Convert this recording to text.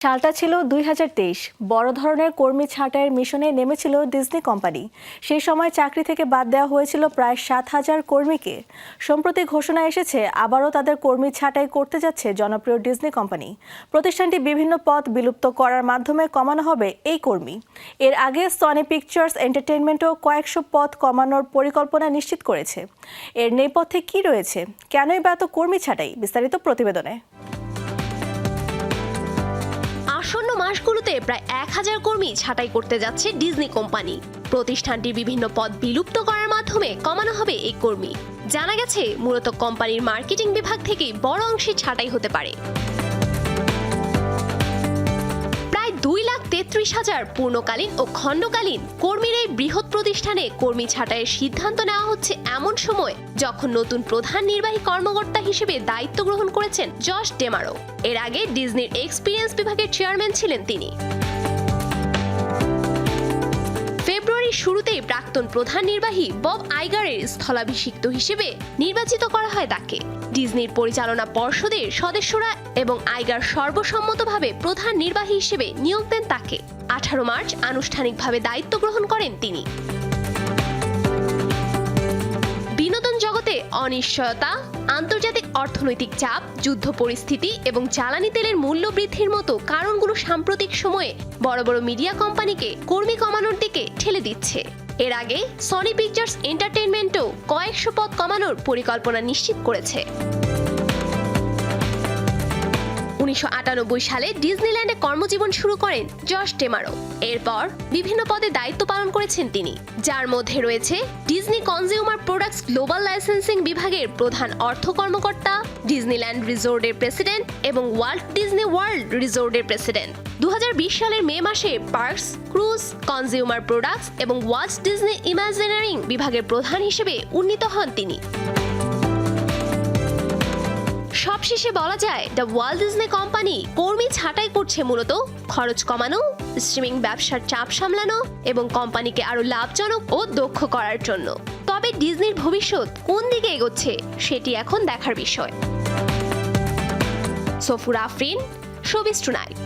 সালটা ছিল ২০২৩। বড় ধরনের কর্মী ছাঁটাইয়ের মিশনে নেমেছিল ডিজনি কোম্পানি। সেই সময় চাকরি থেকে বাদ দেওয়া হয়েছিল প্রায় ৭,০০০ কর্মীকে। সম্প্রতি ঘোষণা এসেছে আবারও তাদের কর্মী ছাঁটাই করতে যাচ্ছে জনপ্রিয় ডিজনি কোম্পানি। প্রতিষ্ঠানটি বিভিন্ন পদ বিলুপ্ত করার মাধ্যমে কমানো হবে এই কর্মী। এর আগে সনি পিকচার্স এন্টারটেইনমেন্টও কয়েকশো পদ কমানোর পরিকল্পনা নিশ্চিত করেছে। এর নেপথ্যে কি রয়েছে, কেনই বা এত কর্মী ছাঁটাই, বিস্তারিত প্রতিবেদনে। আসন্ন মাসগুলোতে প্রায় ১,০০০ কর্মী ছাঁটাই করতে যাচ্ছে ডিজনি কোম্পানি। প্রতিষ্ঠানটির বিভিন্ন পদ বিলুপ্ত করার মাধ্যমে কমানো হবে এই কর্মী। জানা গেছে মূলত কোম্পানির মার্কেটিং বিভাগ থেকে বড় অংশে ছাঁটাই হতে পারে। প্রায় ২,৩৩,০০০ পূর্ণকালীন ও খণ্ডকালীন কর্মীর এই বৃহৎ প্রতিষ্ঠানে কর্মী ছাঁটাইয়ের সিদ্ধান্ত নেওয়া হচ্ছে এমন সময় যখন নতুন প্রধান নির্বাহী কর্মকর্তা হিসেবে দায়িত্ব গ্রহণ করেছেন জশ ডেমারো। এর আগে ডিজনির এক্সপিরিয়েন্স বিভাগের চেয়ারম্যান ছিলেন তিনি। ফেব্রুয়ারির শুরুতেই প্রাক্তন প্রধান নির্বাহী বব আইগারের স্থলাভিষিক্ত হিসেবে নির্বাচিত করা হয় তাকে। ডিজনির পরিচালনা পর্ষদের সদস্যরা এবং আইগার সর্বসম্মতভাবে প্রধান নির্বাহী হিসেবে নিয়োগ দেন তাকে। ১৮ মার্চ আনুষ্ঠানিকভাবে দায়িত্ব গ্রহণ করেন তিনি। বিনোদন জগতে অনিশ্চয়তা, আন্তর্জাতিক অর্থনৈতিক চাপ, যুদ্ধ পরিস্থিতি এবং জ্বালানি তেলের মূল্য বৃদ্ধির মতো কারণগুলো সাম্প্রতিক সময়ে বড় বড় মিডিয়া কোম্পানিকে কর্মী কমানোর দিকে ঠেলে দিচ্ছে। এর আগে সনি পিকচার্স এন্টারটেইনমেন্টও কয়েকশো পদ কমানোর পরিকল্পনা নিশ্চিত করেছে। ১৯৯৮ সালে ডিজনিল্যান্ডে কর্মজীবন শুরু করেন জশ ডেমারো। এরপর বিভিন্ন পদে দায়িত্ব পালন করেছেন তিনি, যার মধ্যে রয়েছে Disney consumer products global licensing বিভাগের প্রধান অর্থ কর্মকর্তা, ডিজনিল্যান্ড রিসোর্টের প্রেসিডেন্ট এবং ওয়াল্ট ডিজনি ওয়ার্ল্ড রিসোর্টের প্রেসিডেন্ট। ২০২০ সালের মে মাসে পার্কস, ক্রুজ, কনজিউমার প্রোডাক্টস এবং ওয়াল্ট ডিজনি ইমাজিনারিং বিভাগের প্রধান হিসেবে উন্নীত হন তিনি। সবশেষে বলা যায় দ্য ওয়াল্ট ডিজনি কোম্পানি কর্মী ছাঁটাই করছে মূলত খরচ কমানো, স্ট্রিমিং ব্যবসার চাপ সামলানো এবং কোম্পানিকে আরো লাভজনক ও দক্ষ করার জন্য। তবে ডিজনির ভবিষ্যৎ কোন দিকে এগোচ্ছে সেটি এখন দেখার বিষয়। Safura Afrin, showbiz tonight.